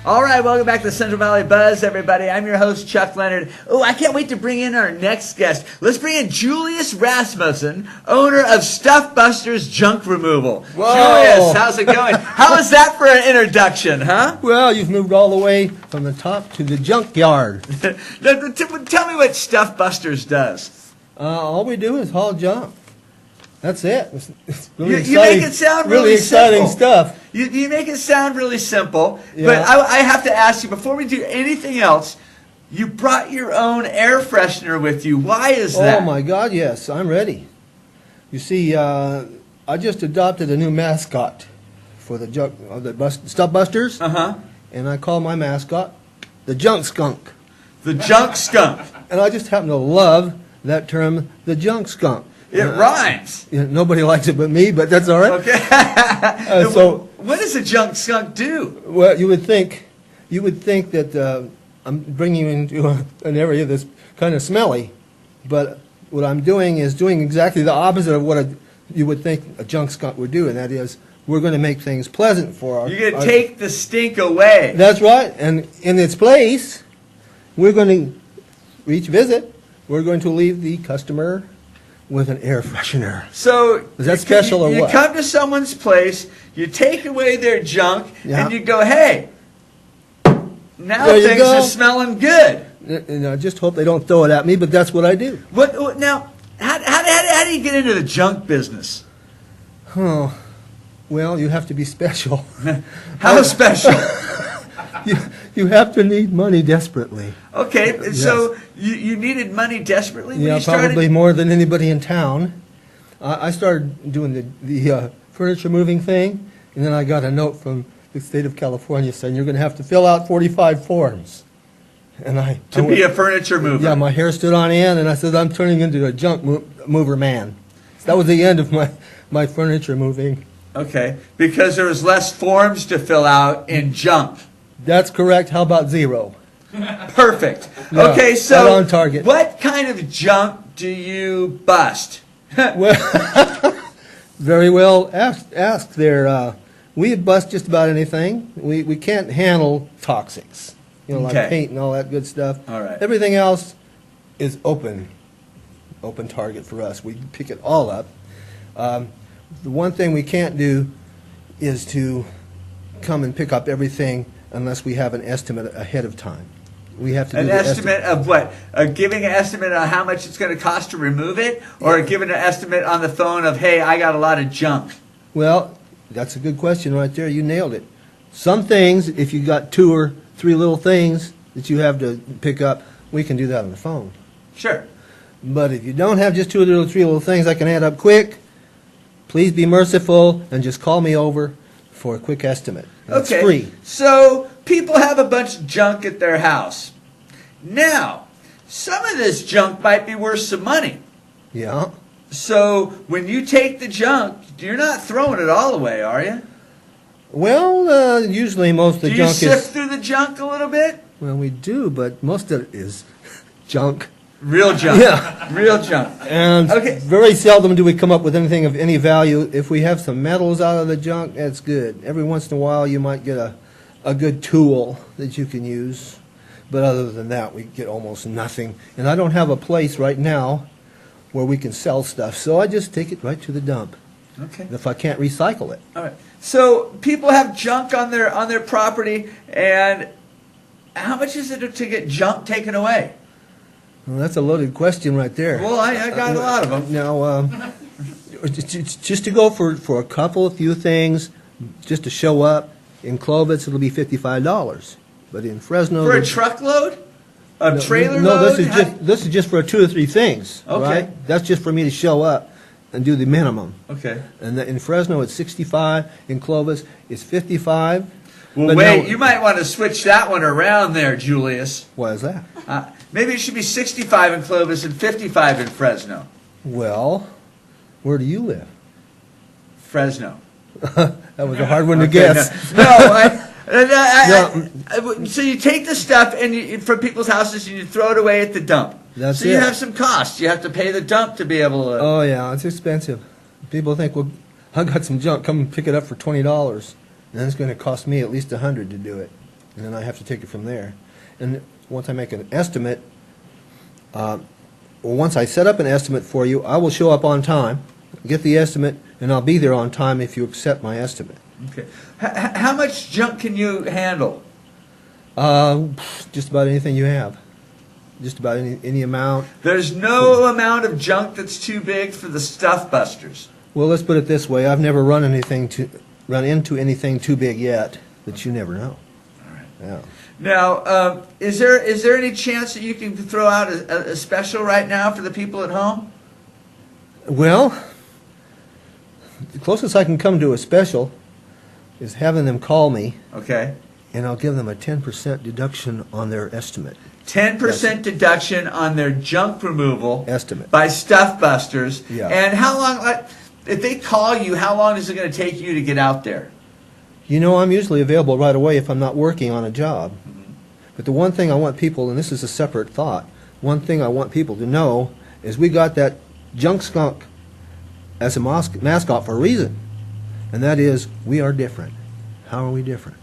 All right, welcome back to the Central Valley Buzz, everybody. I'm your host, Chuck Leonard. Oh, I can't wait to bring in our next guest. Let's bring in Julius Rasmussen, owner of Stuff Busters Junk Removal. Whoa. Julius, how's it going? How was that for an introduction, huh? Well, you've moved all the way from the top to the junkyard. Tell me what Stuff Busters does. All we do is haul junk. That's it. It's really you make it sound really exciting simple. stuff. You make it sound really simple, Yeah. but I have to ask you, before we do anything else, you brought your own air freshener with you. Why is that? Oh my God, yes, I'm ready. You see, I just adopted a new mascot for the Stuff Busters, and I call my mascot the Junk Skunk. The Junk Skunk. And I just happen to love that term, the Junk Skunk. It rhymes. Nobody likes it but me, but that's all right. Okay. So, what does a junk skunk do? well, you would think that I'm bringing you into an area that's kind of smelly, but what I'm doing is doing exactly the opposite of what you would think a junk skunk would do, and that is we're going to make things pleasant for our. You're going to take the stink away. That's right, and in its place, we're going to, for each visit, we're going to leave the customer with an air freshener. So is that special or what? You come to someone's place, you take away their junk, Yeah. and you go, hey, now There you things go. are smelling good. And I just hope they don't throw it at me, but that's what I do. What now? How do you get into the junk business? Oh, well, you have to be special. How special? You have to need money desperately. Okay, Yes. so you needed money desperately when Yeah, you started? probably more than anybody in town. I started doing the furniture moving thing, and then I got a note from the state of California saying you're going to have to fill out 45 forms. And I be a furniture mover. Yeah, my hair stood on end, and I said I'm turning into a junk mover man. So that was the end of my furniture moving. Okay, because there was less forms to fill out in junk. That's correct. How about zero? Perfect. Yeah, Okay, so right on target. what kind of junk do you bust? Well, very well asked there. We bust just about anything. We can't handle toxics, like Okay. paint and all that good stuff. All right. Everything else is open target for us. We pick it all up. The one thing we can't do is to come and pick up everything unless we have an estimate ahead of time. We have to do An the estimate of what? Giving an estimate on how much it's going to cost to remove it? Or giving an estimate on the phone of, hey, I got a lot of junk? Well, that's a good question right there. You nailed it. Some things, if you got 2 or 3 little things that you have to pick up, we can do that on the phone. Sure. But if you don't have just 2 or 3 little things that can add up quick, please be merciful and just call me over for a quick estimate. It's Okay. free. So people have a bunch of junk at their house. Now, some of this junk might be worth some money. Yeah. So when you take the junk, you're not throwing it all away, are you? Well, usually most of the Do you junk sift is... through the junk a little bit? Well, we do, but most of it is junk. Real junk. Yeah. Real junk. And Okay. very seldom do we come up with anything of any value. If we have some metals out of the junk, that's good. Every once in a while you might get a good tool that you can use. But other than that, we get almost nothing. And I don't have a place right now where we can sell stuff, so I just take it right to the dump Okay. if I can't recycle it. All right. So people have junk on their property, and how much is it to get junk taken away? Well, that's a loaded question right there. Well, I got a lot of them. Now, just to go for a couple, a few things, just to show up, in Clovis it'll be $55. But in Fresno... For a truckload? A trailer no, load? this is just for 2 or 3 things. Okay. Right? That's just for me to show up and do the minimum. Okay. And in Fresno it's 65. In Clovis it's 55. Well, But wait, now- you might want to switch that one around there, Julius. Why is that? Maybe it should be 65 in Clovis and 55 in Fresno. Well, where do you live? Fresno. That was a hard one to Okay, guess. So you take the stuff from people's houses and you throw it away at the dump. That's so you it. have some costs. You have to pay the dump to be able to. Oh yeah, it's expensive. People think, well, I got some junk. Come and pick it up for $20, and it's going to cost me at least $100 to do it. and then I have to take it from there. And once I make an estimate, once I set up an estimate for you, I will show up on time, get the estimate, and I'll be there on time if you accept my estimate. Okay. How much junk can you handle? Just about anything you have. Just about any amount. There's no amount of junk that's too big for the Stuff Busters. Well, let's put it this way. I've never run into anything too big yet, but you never know. All right. Yeah. Now, is there any chance that you can throw out a special right now for the people at home? Well, the closest I can come to a special is having them call me, Okay. and I'll give them a 10% deduction on their estimate. 10% deduction on their junk removal Estimate. by Stuff Busters. Yeah. And how long, if they call you, how long is it going to take you to get out there? You know, I'm usually available right away if I'm not working on a job. But the one thing I want people, and this is a separate thought, one thing I want people to know is we got that junk skunk as a mascot for a reason. And that is, we are different. How are we different?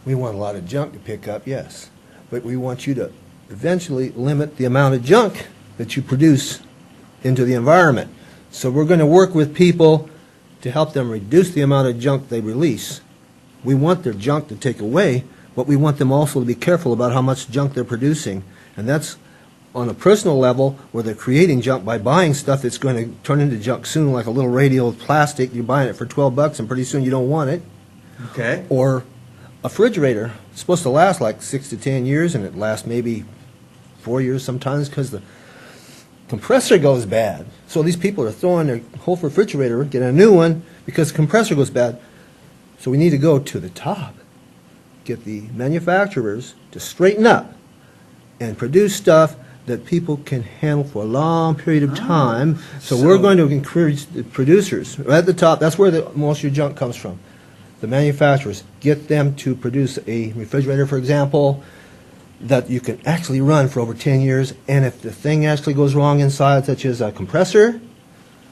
We want a lot of junk to pick up, yes. But we want you to eventually limit the amount of junk that you produce into the environment. So we're going to work with people to help them reduce the amount of junk they release. We want their junk to take away, but we want them also to be careful about how much junk they're producing. And that's on a personal level where they're creating junk by buying stuff that's going to turn into junk soon, like a little radio of plastic. You're buying it for $12 and pretty soon you don't want it. Okay. Or a refrigerator. It's supposed to last like 6 to 10 years, and it lasts maybe 4 years sometimes because the compressor goes bad. So these people are throwing their whole refrigerator, get a new one because the compressor goes bad. So we need to go to the top, get the manufacturers to straighten up and produce stuff that people can handle for a long period of time. So we're going to encourage the producers. Right at the top, that's where most of your junk comes from. The manufacturers, get them to produce a refrigerator, for example, that you can actually run for over 10 years. And if the thing actually goes wrong inside, such as a compressor,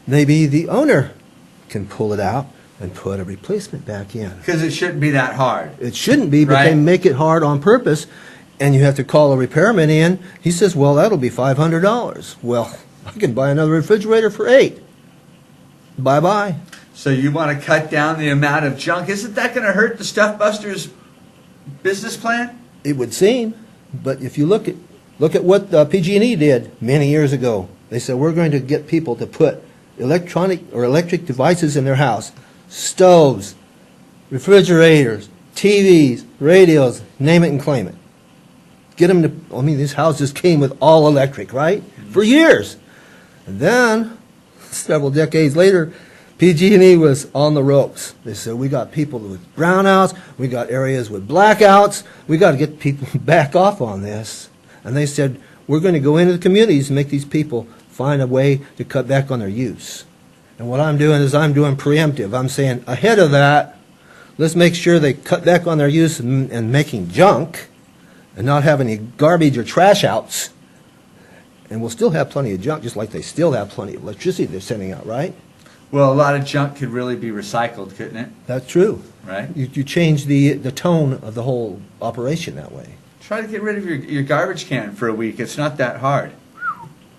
maybe the owner can pull it out and put a replacement back in. Because it shouldn't be that hard. It shouldn't be, but Right. they make it hard on purpose, and you have to call a repairman in. He says, well, that'll be $500. Well, I can buy another refrigerator for $8. Bye-bye. So you want to cut down the amount of junk. Isn't that going to hurt the Stuff Busters business plan? It would seem, but if you look at what PG&E did many years ago, they said we're going to get people to put electric devices in their house, stoves, refrigerators, TVs, radios, name it and claim it. Get them to. I mean, these houses came with all electric, right? For years, and then several decades later, PG&E was on the ropes. They said, we got people with brownouts, we got areas with blackouts, we got to get people back off on this. And they said, we're going to go into the communities and make these people find a way to cut back on their use. And what I'm doing is I'm doing preemptive. I'm saying, ahead of that, let's make sure they cut back on their use and making junk and not have any garbage or trash outs. And we'll still have plenty of junk, just like they still have plenty of electricity they're sending out, right? Well, a lot of junk could really be recycled, couldn't it? That's true. Right? You change the tone of the whole operation that way. Try to get rid of your garbage can for a week. It's not that hard.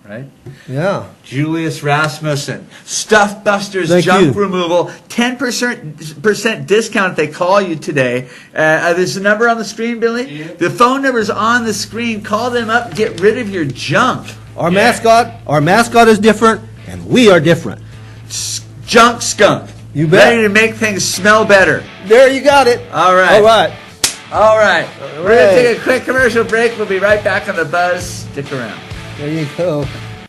Right? Yeah. Julius Rasmussen, Stuff Busters Thank Junk you. Removal, 10% discount if they call you today. There's a number on the screen, Billy? Yeah. The phone number's on the screen. Call them up and get rid of your junk. Our mascot is different, and we are different. Junk skunk. You bet. Ready to make things smell better. There, you got it. All right. All right. All right. We're going right. to take a quick commercial break. We'll be right back on The Buzz. Stick around. There you go.